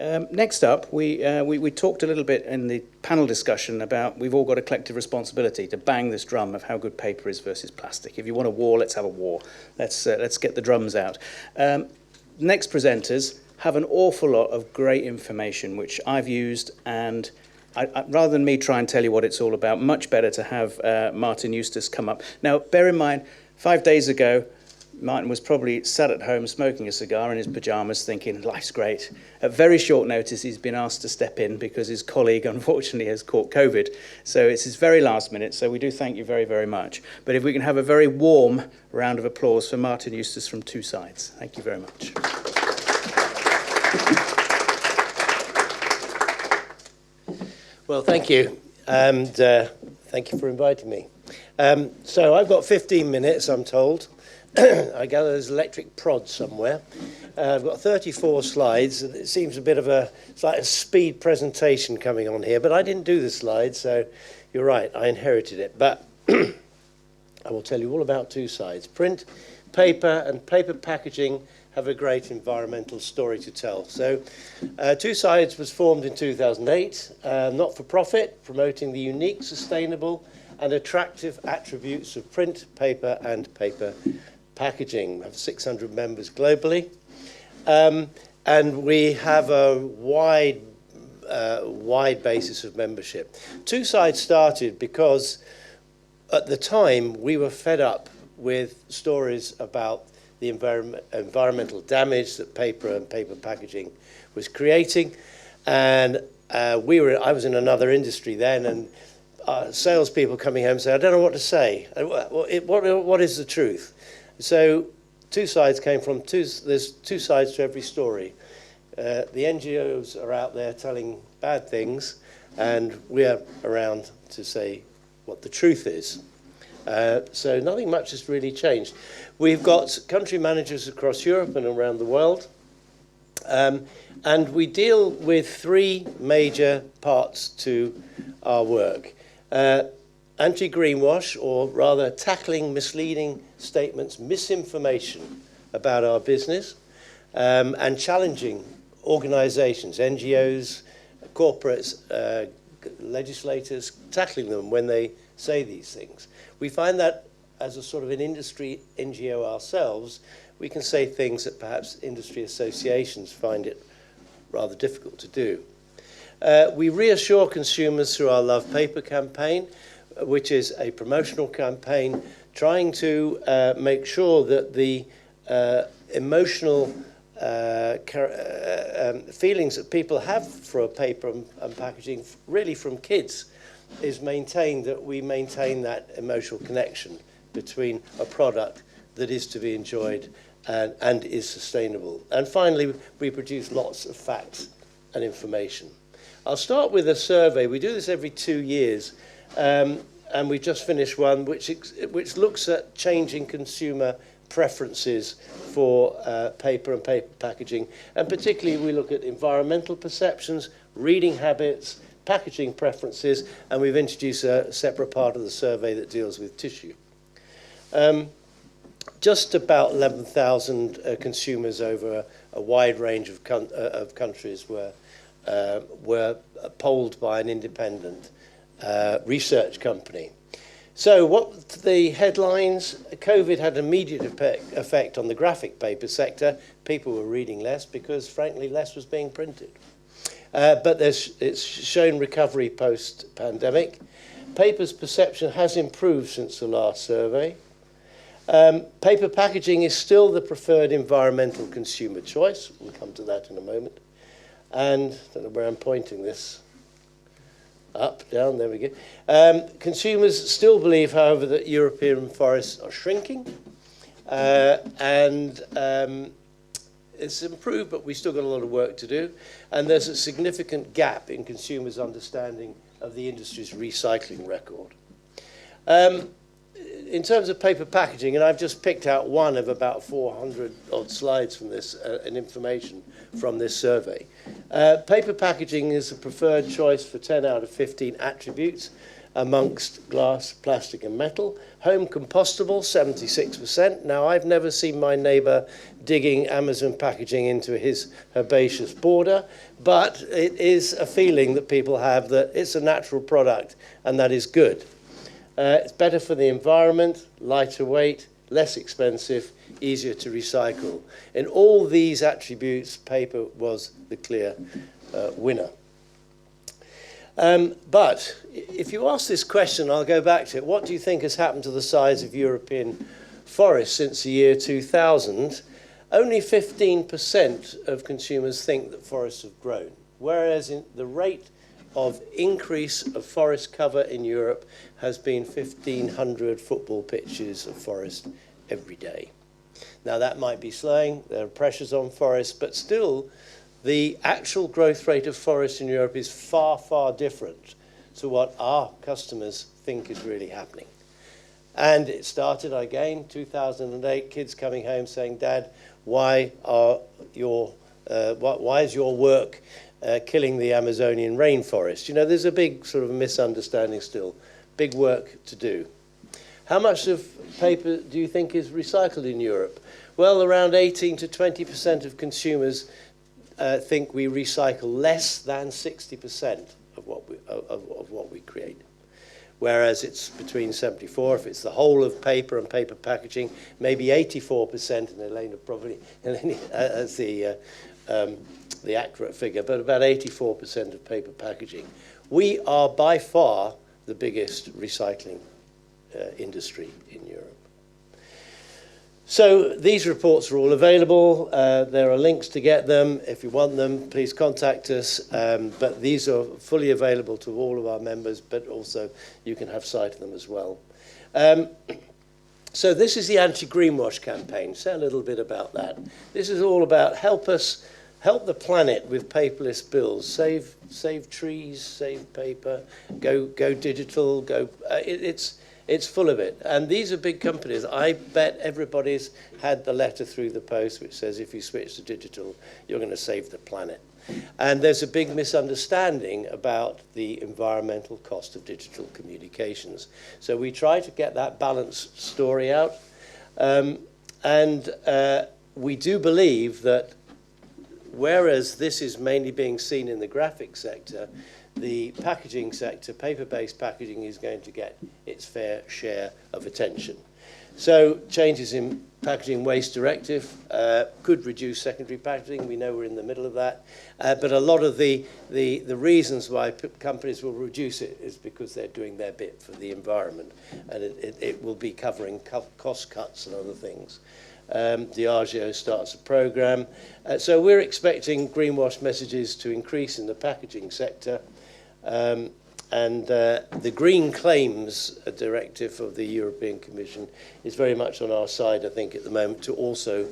Next up, we talked a little bit in the panel discussion about we've all got a collective responsibility to bang this drum of how good paper is versus plastic. If you want a war, let's have a war. Let's get the drums out. Next presenters have an awful lot of great information which I've used, and rather than me try and tell you what it's all about, much better to have Martyn Eustace come up. Now, bear in mind, 5 days ago, Martyn was probably sat at home smoking a cigar in his pyjamas thinking, life's great. At very short notice, he's been asked to step in because his colleague, unfortunately, has caught COVID. So it's his very last minute, so we do thank you very, very much. But if we can have a very warm round of applause for Martyn Eustace from Two Sides. Thank you very much. Well, thank you, and thank you for inviting me. So I've got 15 minutes, I'm told. I gather there's electric prod somewhere. I've got 34 slides. It seems a bit of it's like a speed presentation coming on here, but I didn't do the slides, so you're right, I inherited it. But I will tell you all about Two Sides. Print, paper, and paper packaging have a great environmental story to tell. So Two Sides was formed in 2008, not for profit, promoting the unique, sustainable, and attractive attributes of print, paper, and paper packaging. We have 600 members globally, and we have a wide basis of membership. Two Sides started because at the time we were fed up with stories about the environmental damage that paper and paper packaging was creating, and I was in another industry then, and salespeople coming home say, I don't know what to say. What is the truth? So Two Sides came from there's two sides to every story. The NGOs are out there telling bad things, and we're around to say what the truth is. So nothing much has really changed. We've got country managers across Europe and around the world, and we deal with three major parts to our work. Anti-greenwash, or rather tackling misleading statements, misinformation about our business, and challenging organisations, NGOs, corporates, legislators, tackling them when they say these things. We find that as a sort of an industry NGO ourselves, we can say things that perhaps industry associations find it rather difficult to do. We reassure consumers through our Love Paper campaign, which is a promotional campaign trying to make sure that the emotional feelings that people have for paper and packaging, really from kids, is maintained, that we maintain that emotional connection between a product that is to be enjoyed and is sustainable. And finally, we produce lots of facts and information. I'll start with a survey. We do this every 2 years, and we just finished one which looks at changing consumer preferences for paper and paper packaging. And particularly, we look at environmental perceptions, reading habits, packaging preferences, and we've introduced a separate part of the survey that deals with tissue. Just about 11,000 consumers over a wide range of countries were polled by an independent research company. So what the headlines? COVID had an immediate effect on the graphic paper sector. People were reading less because, frankly, less was being printed. But it's shown recovery post-pandemic. Paper's perception has improved since the last survey. Paper packaging is still the preferred environmental consumer choice. We'll come to that in a moment. And I don't know where I'm pointing this. Up, down, there we go. Consumers still believe, however, that European forests are shrinking. And it's improved, but we've still got a lot of work to do. And there's a significant gap in consumers' understanding of the industry's recycling record. In terms of paper packaging, and I've just picked out one of about 400 odd slides from this and information from this survey. Paper packaging is a preferred choice for 10 out of 15 attributes, amongst glass, plastic and metal. Home compostable, 76%. Now, I've never seen my neighbour digging Amazon packaging into his herbaceous border, but it is a feeling that people have that it's a natural product, and that is good. It's better for the environment, lighter weight, less expensive, easier to recycle. In all these attributes, paper was the clear winner. But if you ask this question, I'll go back to it. What do you think has happened to the size of European forests since the year 2000? Only 15% of consumers think that forests have grown, whereas the rate of increase of forest cover in Europe has been 1,500 football pitches of forest every day. Now, that might be slowing. There are pressures on forests, but still, the actual growth rate of forests in Europe is far, far different to what our customers think is really happening. And it started again, 2008, kids coming home saying, "Dad, why is your work killing the Amazonian rainforest?" You know, there's a big sort of misunderstanding still. Big work to do. How much of paper do you think is recycled in Europe? Well, around 18 to 20% of consumers think we recycle less than 60% of what we create. Whereas it's between 74, if it's the whole of paper and paper packaging, maybe 84%, and Elena probably as the accurate figure, but about 84% of paper packaging. We are by far the biggest recycling industry in Europe. So these reports are all available. There are links to get them. If you want them, please contact us. But these are fully available to all of our members, but also you can have sight of them as well. So this is the anti-greenwash campaign. Say a little bit about that. This is all about help the planet with paperless bills. Save trees, save paper, go digital, it's full of it. And these are big companies. I bet everybody's had the letter through the post which says if you switch to digital, you're going to save the planet. And there's a big misunderstanding about the environmental cost of digital communications. So we try to get that balanced story out. We do believe that whereas this is mainly being seen in the graphic sector, the packaging sector, paper-based packaging, is going to get its fair share of attention. So changes in Packaging Waste Directive could reduce secondary packaging. We know we're in the middle of that. But a lot of the reasons why companies will reduce it is because they're doing their bit for the environment. And it will be covering cost cuts and other things. Diageo starts a program. So we're expecting greenwash messages to increase in the packaging sector. The Green Claims Directive of the European Commission is very much on our side, I think, at the moment, to also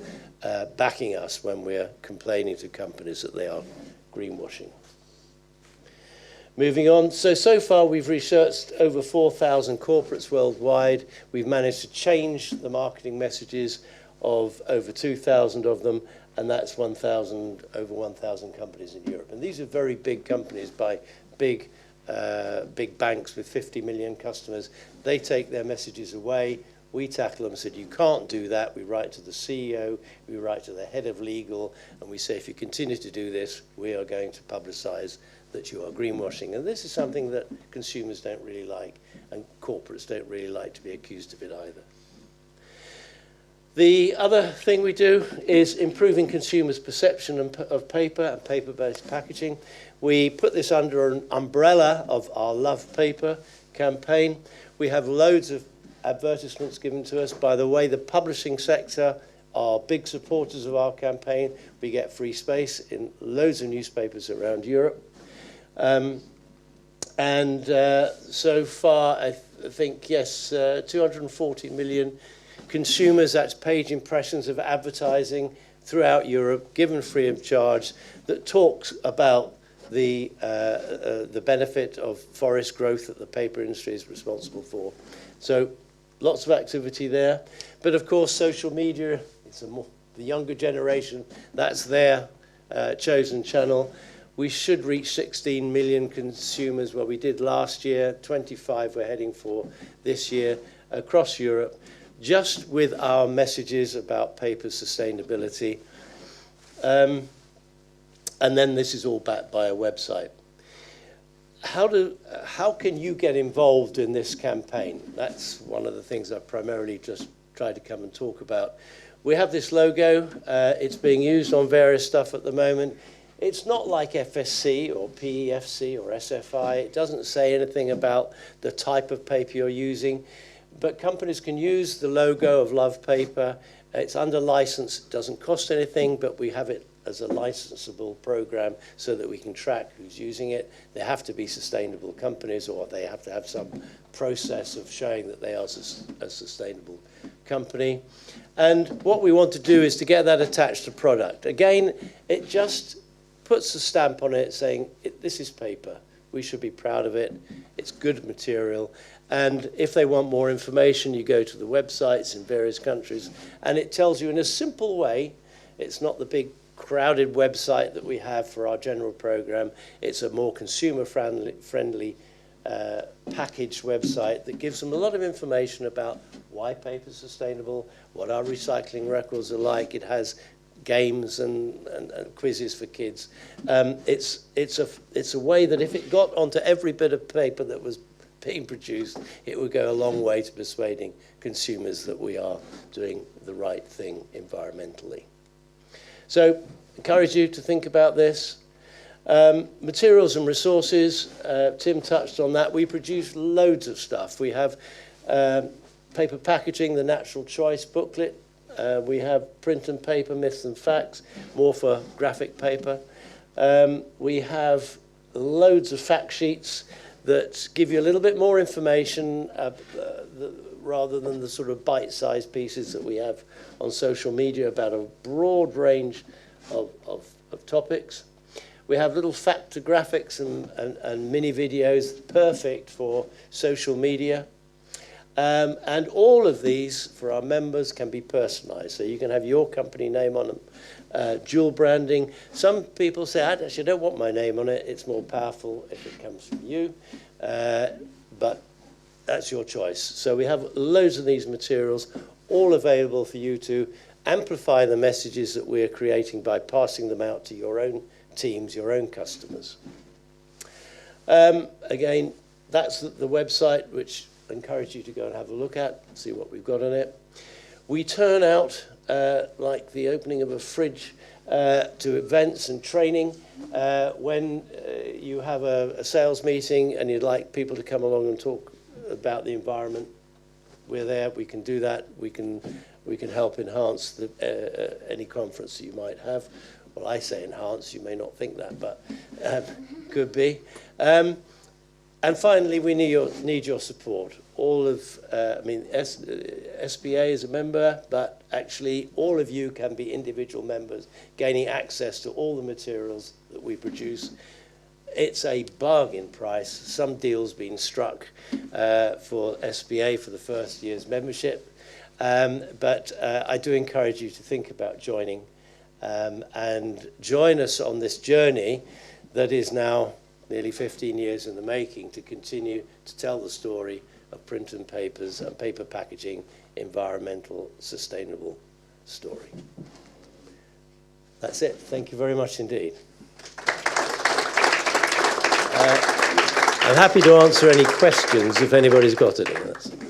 backing us when we're complaining to companies that they are greenwashing. Moving on, so far we've researched over 4,000 corporates worldwide. We've managed to change the marketing messages of over 2,000 of them, and that's over 1,000 companies in Europe. And these are very big companies by big banks with 50 million customers. They take their messages away. We tackle them and said, you can't do that. We write to the CEO, we write to the head of legal, and we say, if you continue to do this, we are going to publicise that you are greenwashing. And this is something that consumers don't really like, and corporates don't really like to be accused of it either. The other thing we do is improving consumers' perception of paper and paper-based packaging. We put this under an umbrella of our Love Paper campaign. We have loads of advertisements given to us. By the way, the publishing sector are big supporters of our campaign. We get free space in loads of newspapers around Europe. So far, I think, yes, 240 million consumers, that's page impressions of advertising throughout Europe, given free of charge, that talks about the benefit of forest growth that the paper industry is responsible for. So lots of activity there. But of course, social media, it's the younger generation, that's their chosen channel. We should reach 16 million consumers. Well, we did last year, 25 we're heading for this year across Europe, just with our messages about paper sustainability. And then this is all backed by a website. How can you get involved in this campaign? That's one of the things I primarily just tried to come and talk about. We have this logo. It's being used on various stuff at the moment. It's not like FSC or PEFC or SFI. It doesn't say anything about the type of paper you're using, but companies can use the logo of Love Paper. It's under license. It doesn't cost anything, but we have it as a licensable program so that we can track who's using it. They have to be sustainable companies, or they have to have some process of showing that they are a sustainable company. And what we want to do is to get that attached to product. Again, it just puts a stamp on it saying, this is paper. We should be proud of it. It's good material. And if they want more information, you go to the websites in various countries, and it tells you in a simple way. It's not the big crowded website that we have for our general program. It's a more consumer-friendly packaged website that gives them a lot of information about why paper is sustainable, what our recycling records are like. It has games and quizzes for kids. It's a way that if it got onto every bit of paper that was being produced, it would go a long way to persuading consumers that we are doing the right thing environmentally. So, encourage you to think about this. Materials and resources, Tim touched on that. We produce loads of stuff. We have paper packaging, the Natural Choice booklet. We have print and paper, myths and facts, more for graphic paper. We have loads of fact sheets that give you a little bit more information rather than the sort of bite-sized pieces that we have on social media about a broad range of topics. We have little factographics and mini videos, perfect for social media. And all of these, for our members, can be personalized. So you can have your company name on them, dual branding. Some people say, actually, I don't want my name on it. It's more powerful if it comes from you. But that's your choice. So we have loads of these materials, all available for you to amplify the messages that we're creating by passing them out to your own teams, your own customers. Again, that's the website, which I encourage you to go and have a look at, see what we've got on it. We turn out, like the opening of a fridge, to events and training. When you have a sales meeting and you'd like people to come along and talk about the environment, we're there. We can do that. We can help enhance any conference that you might have. Well, I say enhance. You may not think that, but could be. And finally, we need your support. All of, SBA is a member, but actually all of you can be individual members, gaining access to all the materials that we produce. It's a bargain price. Some deals being struck for SBA for the first year's membership. But I do encourage you to think about joining and join us on this journey that is now nearly 15 years in the making to continue to tell the story of print and papers and paper packaging, environmental, sustainable story. That's it. Thank you very much indeed. I'm happy to answer any questions if anybody's got any.